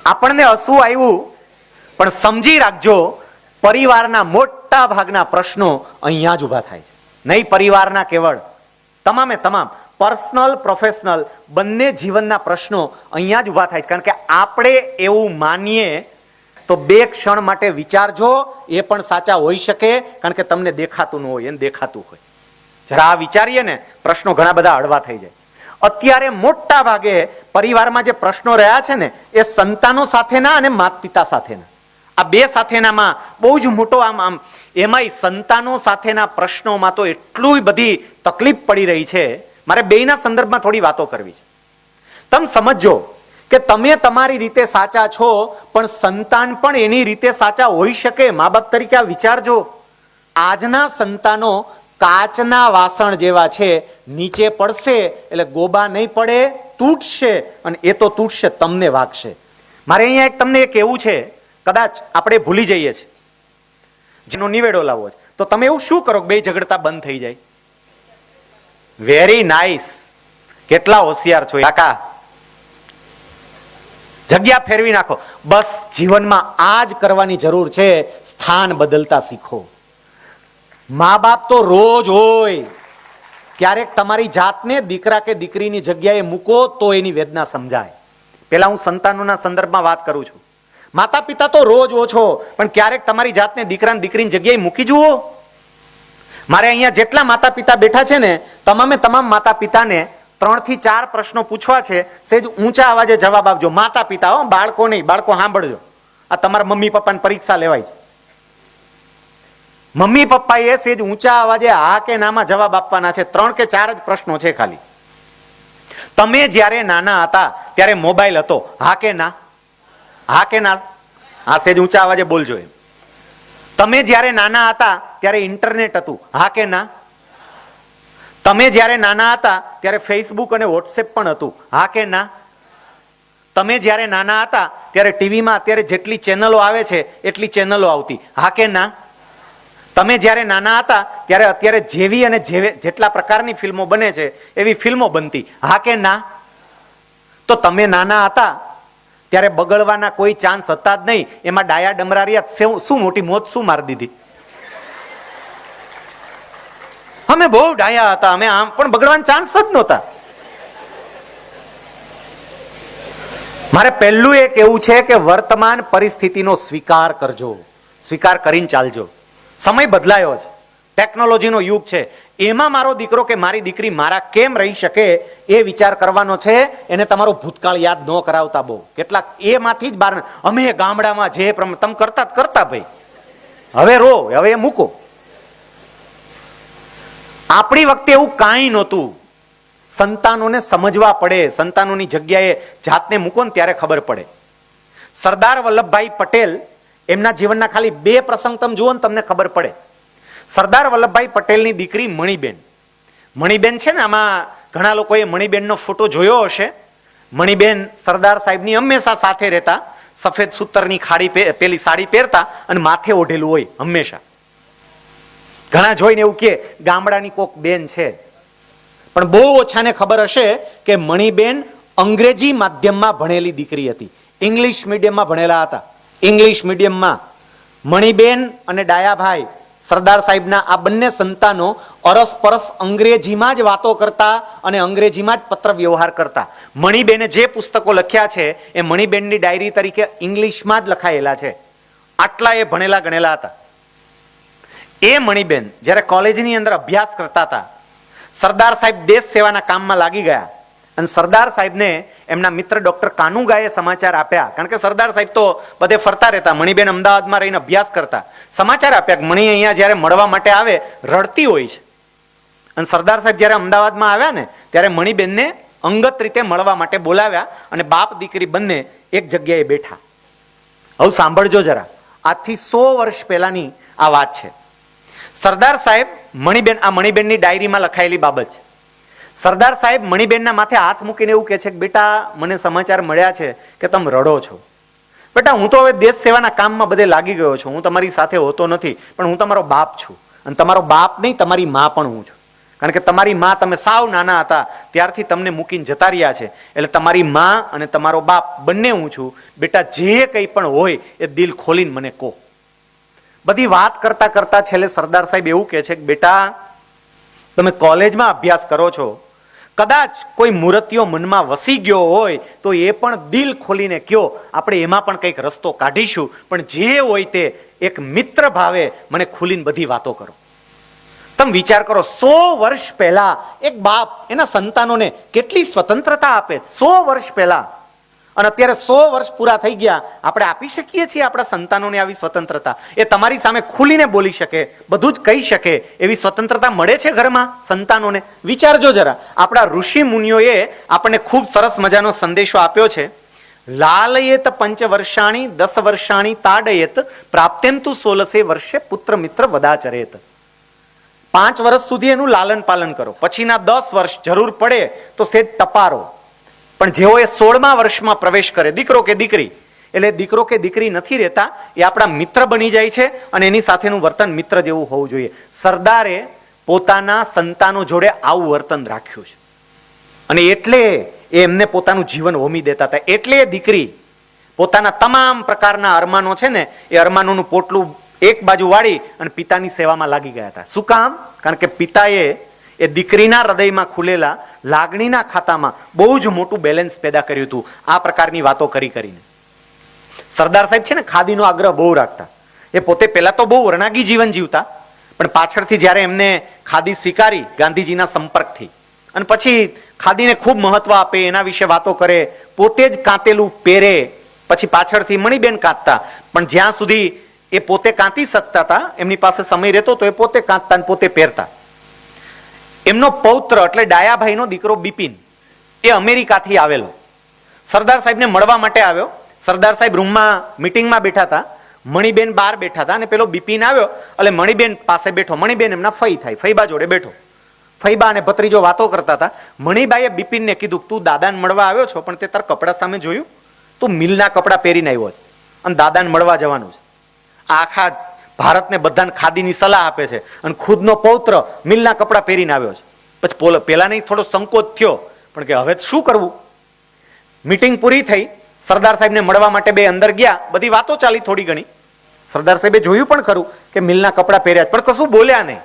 આપણને હસવું આવ્યું, પણ સમજી રાખજો પરિવારના મોટા ભાગના પ્રશ્નો અહીંયા જ ઊભા થાય છે. નહીં પરિવારના કેવળ, તમામે તમામ પર્સનલ પ્રોફેશનલ બંને જીવનના પ્રશ્નો અહીંયા જ ઊભા થાય છે. કારણ કે આપણે એવું માનીએ તો બે ક્ષણ માટે વિચારજો, એ પણ સાચા હોઈ શકે, કારણ કે તમને દેખાતું ન હોય એને દેખાતું હોય. જરા આ વિચારીએ ને, પ્રશ્નો ઘણા બધા હળવા થઈ જાય. અત્યારે મોટા ભાગે પરિવારમાં જે પ્રશ્નો રહ્યા છે ને, એ સંતાનો સાથેના અને માતા પિતા સાથેના, આ બે સાથેનામાં બહુ જ મોટો આમ એમાંય સંતાનો સાથેના પ્રશ્નોમાં તો એટલું બધી તકલીફ પડી રહી છે. મારે બેયના સંદર્ભમાં થોડી વાતો કરવી છે. તમે સમજો કે તમે તમારી રીતે સાચા છો, પણ સંતાન પણ એની રીતે સાચા હોઈ શકે. મા બાપ તરીકે આ વિચારજો. આજના સંતાનો કાચના વાસણ જેવા છે, નીચે પડશે એટલે ગોબા નહીં પડે, તૂટશે, અને એ તો તૂટશે, તમને વાગશે. મારે અહીંયા એક તમને એ કહેવું છે, કદાચ આપણે ભૂલી જઈએ છીએ, જેનો નિવેડો લાવવો છે, તો તમે એવું શું કરો કે બે ઝઘડતા બંધ થઈ જાય? વેરી નાઇસ, કેટલા હોશિયાર છો કાકા, જગ્યા ફેરવી નાખો. બસ જીવનમાં આ જ કરવાની જરૂર છે. સ્થાન બદલતા શીખો. મા બાપ તો રોજ હોય, ક્યારેક તમારી જાતને દીકરા કે દીકરીની જગ્યાએ મૂકો તો એની વેદના સમજાય. પેલા હું સંતાનોના સંદર્ભમાં વાત કરું છું. માતા પિતા તો રોજ ઓછો, પણ ક્યારેક તમારી જાતને દીકરા દીકરીની જગ્યાએ મૂકી જુઓ. મારે અહીંયા જેટલા માતા પિતા બેઠા છે ને, તમામે તમામ માતા પિતાને 3 થી 4 પ્રશ્નો પૂછવા છે. સેજ ઊંચા અવાજે જવાબ આપજો. માતા પિતા હો, બાળકો નહીં. બાળકો સાંભળજો, આ તમારા મમ્મી પપ્પાની પરીક્ષા લેવાય છે. મમ્મી પપ્પાએ સેજ ઊંચા અવાજે હા કે નામાં જવાબ આપવાના છે. 3 કે 4 જ પ્રશ્નો છે ખાલી. તમે જ્યારે નાના હતા ત્યારે મોબાઈલ હતો? હા કે ના? હા કે ના? હા, સેજ ઊંચા અવાજે બોલજો એમ. તમે જ્યારે નાના હતા ત્યારે ઇન્ટરનેટ હતું? હા કે ના? તમે જ્યારે નાના હતા ત્યારે ફેસબુક અને વોટ્સએપ પણ હતું? હા કે ના? તમે જ્યારે નાના હતા ત્યારે ટીવીમાં અત્યારે જેટલી ચેનલો આવે છે એટલી ચેનલો આવતી? હા કે ના? તમે જ્યારે નાના હતા ત્યારે અત્યારે જેવી અને જેટલા પ્રકારની ફિલ્મો બને છે એવી ફિલ્મો બનતી? હા કે ના? તો તમે નાના હતા ત્યારે બગડવાના કોઈ ચાન્સ હતા જ નહીં. એમાં ડાયા ડમરારિયા શું મોટી મોત શું મારી દીધી? અમે બહુ ડાયા હતા, અમે આમ, પણ બગડવાના ચાન્સ જ નહોતા. મારે પહેલું એ કહેવું છે કે વર્તમાન પરિસ્થિતિનો સ્વીકાર કરજો, સ્વીકાર કરીને ચાલજો. સમય બદલાયો છે, ટેકનોલોજીનો યુગ છે. એમાં મારો દીકરો કે મારી દીકરી મારા કેમ રહી શકે એ વિચાર કરવાનો છે. એને તમારો ભૂતકાળ યાદ ન કરાવતા. બહુ કેટલાક એમાંથી જ બહાર, અમે ગામડામાં જે તમે કરતા ભાઈ, હવે રો, હવે એ મૂકો. આપણી વખતે એવું કાંઈ નહોતું. સંતાનોને સમજવા પડે, સંતાનોની જગ્યાએ જાતને મૂકો ને ત્યારે ખબર પડે. સરદાર વલ્લભભાઈ પટેલ, એમના જીવનના ખાલી 2 પ્રસંગ તમે જુઓ ને તમને ખબર પડે. સરદાર વલ્લભભાઈ પટેલની દીકરી મણિબેન. મણિબેન છે ને, આમાં ઘણા લોકોએ મણિબેનનો ફોટો જોયો હશે. મણિબેન સરદાર સાહેબની હંમેશા સાથે રહેતા, સફેદ સૂતરની પેલી સાડી પહેરતા અને માથે ઓઢેલું હોય હંમેશા. ઘણા જોઈને એવું કે ગામડાની કોક બેન છે, પણ બહુ ઓછાને ખબર હશે કે મણિબેન અંગ્રેજી માધ્યમમાં ભણેલી દીકરી હતી. ઇંગ્લિશ મીડિયમમાં ભણેલા હતા. ઇંગ્લિશ મીડિયમમાં મણિબેન અને ડાયાભાઈ સરદાર સાહેબના આ બંને સંતાનો અરસપરસ અંગ્રેજીમાં જ વાતો કરતા અને અંગ્રેજીમાં જ પત્ર વ્યવહાર કરતા. મણિબેને જે પુસ્તકો લખ્યા છે એ મણિબેનની ડાયરી તરીકે ઇંગ્લિશમાં જ લખાયેલા છે. આટલા એ ભણેલા ગણેલા હતા. એ મણિબેન જ્યારે કોલેજની અંદર અભ્યાસ કરતા હતા, સરદાર સાહેબ દેશ સેવાના કામમાં લાગી ગયા અને સરદાર સાહેબને એમના મિત્ર ડોક્ટર કાનુગાએ સમાચાર આપ્યા. કારણ કે સરદાર સાહેબ તો બધે ફરતા રહેતા, મણિબેન અમદાવાદમાં રહીને અભ્યાસ કરતા. સમાચાર આપ્યા કે મણી અહીંયા જ્યારે મળવા માટે આવે રડતી હોય છે. અને સરદાર સાહેબ જ્યારે અમદાવાદમાં આવ્યા ને ત્યારે મણિબેનને અંગત રીતે મળવા માટે બોલાવ્યા અને બાપ દીકરી બંને એક જગ્યાએ બેઠા. હવે સાંભળજો જરા, આજથી 100 વર્ષ પહેલાની આ વાત છે. સરદાર સાહેબ મણિબેન, આ મણિબેનની ડાયરીમાં લખાયેલી બાબત છે. સરદાર સાહેબ મણિબેનના માથે હાથ મૂકીને એવું કહે છે કે બેટા, મને સમાચાર મળ્યા છે કે તમે રડો છો. બેટા, હું તો હવે દેશ સેવાના કામમાં બધે લાગી ગયો છું, હું તમારી સાથે હોતો નથી, પણ હું તમારો બાપ છું. અને તમારો બાપ નહીં, તમારી માં પણ હું છું. કારણ કે તમારી માં તમે સાવ નાના હતા ત્યારથી તમને મૂકીને જતા રહ્યા છે. એટલે તમારી માં અને તમારો બાપ બંને હું છું. બેટા જે કંઈ પણ હોય એ દિલ ખોલીને મને કહો. બધી વાત કરતા કરતા છેલ્લે સરદાર સાહેબ એવું કહે છે કે બેટા તમે કોલેજમાં અભ્યાસ કરો છો, કદાચ કોઈ મૂર્તિઓ મનમાં વસી ગયો હોય તો એ પણ દિલ ખોલીને કયો, આપણે એમાં પણ કંઈક રસ્તો કાઢીશું. પણ જે હોય તે એક મિત્ર ભાવે મને ખુલીને બધી વાતો કરો. તમે વિચાર કરો, 100 વર્ષ પહેલા એક બાપ એના સંતાનોને કેટલી સ્વતંત્રતા આપે. 100 વર્ષ પહેલા. અને અત્યારે 100 વર્ષ પૂરા થઈ ગયા, આપણે આપી શકીએ છીએ આપણા સંતાનોને આવી સ્વતંત્રતા? એ તમારી સામે ખુલીને બોલી શકે, બધું જ કહી શકે એવી સ્વતંત્રતા મળે છે ઘરમાં સંતાનોને? વિચારજો જરા. આપણા ઋષિ મુનિઓએ આપણને ખૂબ સરસ મજાનો સંદેશો આપ્યો છે. લાલયેત 5 વર્ષાણી 10 વર્ષાણી તાડયેત પ્રાપ્તેમ તુ 16 વર્ષે પુત્ર મિત્ર વદાચરેત. 5 વર્ષ સુધી એનું લાલન પાલન કરો, પછીના 10 વર્ષ જરૂર પડે તો સેજ ટપારો. પણ જેઓ એ 16મા વર્ષમાં પ્રવેશ કરે, દીકરો કે દીકરી, એટલે દીકરો કે દીકરી નથી રહેતા, એ આપણા મિત્ર બની જાય છે અને એની સાથેનું વર્તન મિત્ર જેવું હોવું જોઈએ. સરદારે પોતાના સંતાનો જોડે આવું વર્તન રાખ્યું છે અને એટલે એમને પોતાનું જીવન હોમી દેતા હતા. એટલે દીકરી પોતાના તમામ પ્રકારના અરમાનો છે ને, એ અરમાનોનું પોટલું એક બાજુ વાળી અને પિતાની સેવામાં લાગી ગયા હતા. શું કામ? કારણ કે પિતાએ એ દીકરીના હૃદયમાં ખુલેલા લાગણીના ખાતામાં બહુ જ મોટું બેલેન્સ પેદા કર્યું હતું આ પ્રકારની વાતો કરી કરીને. સરદાર સાહેબ છે ને ખાદીનો આગ્રહ બહુ રાખતા. એ પોતે પહેલા તો બહુ વર્ણાગી જીવન જીવતા, પણ પાછળથી જ્યારે એમને ખાદી સ્વીકારી ગાંધીજીના સંપર્કથી, અને પછી ખાદીને ખૂબ મહત્વ આપે, એના વિશે વાતો કરે, પોતે જ કાંતેલું પહેરે, પછી પાછળથી મણિબેન કાંતતા. પણ જ્યાં સુધી એ પોતે કાંતી શકતા હતા, એમની પાસે સમય રહેતો તો એ પોતે કાંતતા અને પોતે પહેરતા. એમનો પૌત્ર એટલે ડાયાભાઈનો દીકરો બિપિન એ અમેરિકાથી આવેલો, સરદાર સાહેબને મળવા માટે આવ્યો. સરદાર સાહેબ રૂમમાં મિટિંગમાં બેઠા હતા, મણિબેન બહાર બેઠા હતા અને પેલો બિપિન આવ્યો એટલે મણિબેન પાસે બેઠો. મણિબેન એમના ફઈ થાય, ફઈબા જોડે બેઠો. ફઈબા અને ભત્રીજો વાતો કરતા હતા. મણિબાઈએ બિપિનને કીધું, તું દાદાને મળવા આવ્યો છો, પણ તે તાર કપડા સામે જોયું? તું મિલના કપડા પહેરીને આવ્યો છે અને દાદાને મળવા જવાનું છે. આખા ભારતને બધાને ખાદીની સલાહ આપે છે અને ખુદનો પૌત્ર મિલના કપડા પહેરીને આવ્યો છે. પછી પેલા નહીં થોડો સંકોચ થયો, પણ કે હવે શું કરવું? મીટિંગ પૂરી થઈ, સરદાર સાહેબને મળવા માટે બે અંદર ગયા, બધી વાતો ચાલી થોડી ઘણી. સરદાર સાહેબે જોયું પણ ખરું કે મિલના કપડા પહેર્યા, પણ કશું બોલ્યા નહીં.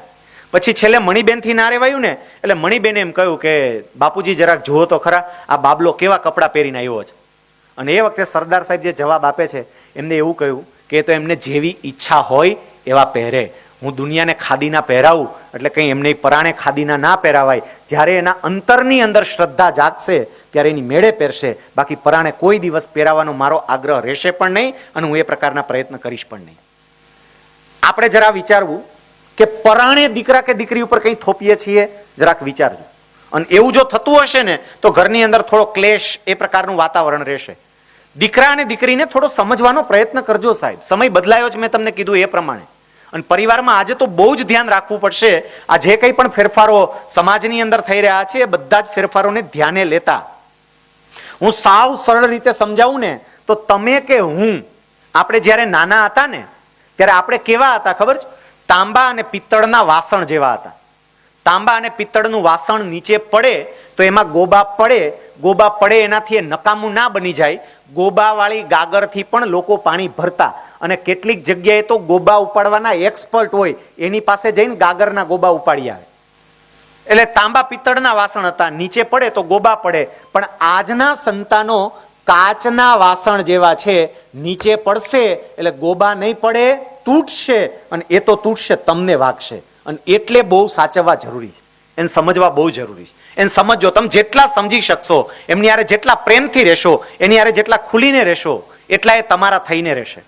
પછી છેલ્લે મણિબેનથી ના રેવાયું ને, એટલે મણિબેને એમ કહ્યું કે બાપુજી જરાક જુઓ તો ખરા આ બાબલો કેવા કપડા પહેરીને આવ્યો છે. અને એ વખતે સરદાર સાહેબ જે જવાબ આપે છે, એમને એવું કહ્યું કે એ તો એમને જેવી ઈચ્છા હોય એવા પહેરે. હું દુનિયાને ખાદીના પહેરાવું એટલે કંઈ એમને પરાણે ખાદીના ના પહેરાવાય. જ્યારે એના અંતરની અંદર શ્રદ્ધા જાગશે ત્યારે એની મેળે પહેરશે, બાકી પરાણે કોઈ દિવસ પહેરાવાનો મારો આગ્રહ રહેશે પણ નહીં અને હું એ પ્રકારના પ્રયત્ન કરીશ પણ નહીં. આપણે જરા વિચારવું કે પરાણે દીકરા કે દીકરી ઉપર કંઈ થોપીએ છીએ, જરાક વિચારજો. અને એવું જો થતું હશે ને તો ઘરની અંદર થોડો ક્લેશ, એ પ્રકારનું વાતાવરણ રહેશે. દીકરા અને દીકરીને થોડો સમજવાનો પ્રયત્ન કરજો સાહેબ. સમય બદલાયો છે, મેં તમને કીધું એ પ્રમાણે. અને પરિવારમાં આજે તો બહુ જ ધ્યાન રાખવું પડશે. આ જે કંઈ પણ ફેરફારો સમાજની અંદર થઈ રહ્યા છે, એ બધા જ ફેરફારોને ધ્યાને લેતા. હું સાવ સરળ રીતે સમજાવું ને તો તમે કે હું, આપણે જ્યારે નાના હતા ને ત્યારે આપણે કેવા હતા ખબર છે? તાંબા અને પિત્તળના વાસણ જેવા હતા. તાંબા અને પિત્તળનું વાસણ નીચે પડે તો એમાં ગોબા પડે એનાથી એ નકામું ના બની જાય. ગોબાવાળી ગાગરથી પણ લોકો પાણી ભરતા અને કેટલીક જગ્યાએ તો ગોબા ઉપાડવાના એક્સપર્ટ હોય, એની પાસે જઈને ગાગરના ગોબા ઉપાડી આવે. એટલે તાંબા પિત્તળના વાસણ હતા, નીચે પડે તો ગોબા પડે. પણ આજના સંતાનો કાચના વાસણ જેવા છે, નીચે પડશે એટલે ગોબા નહીં પડે, તૂટશે, અને એ તો તૂટશે, તમને વાગશે. અને એટલે બહુ સાચવવા જરૂરી છે, એને સમજવા બહુ જરૂરી છે. એને સમજો, તમે જેટલા સમજી શકશો, એમની હારે જેટલા પ્રેમથી રહેશો, એની હારે જેટલા ખુલીને રહેશો, એટલા એ તમારા થઈને રહેશે.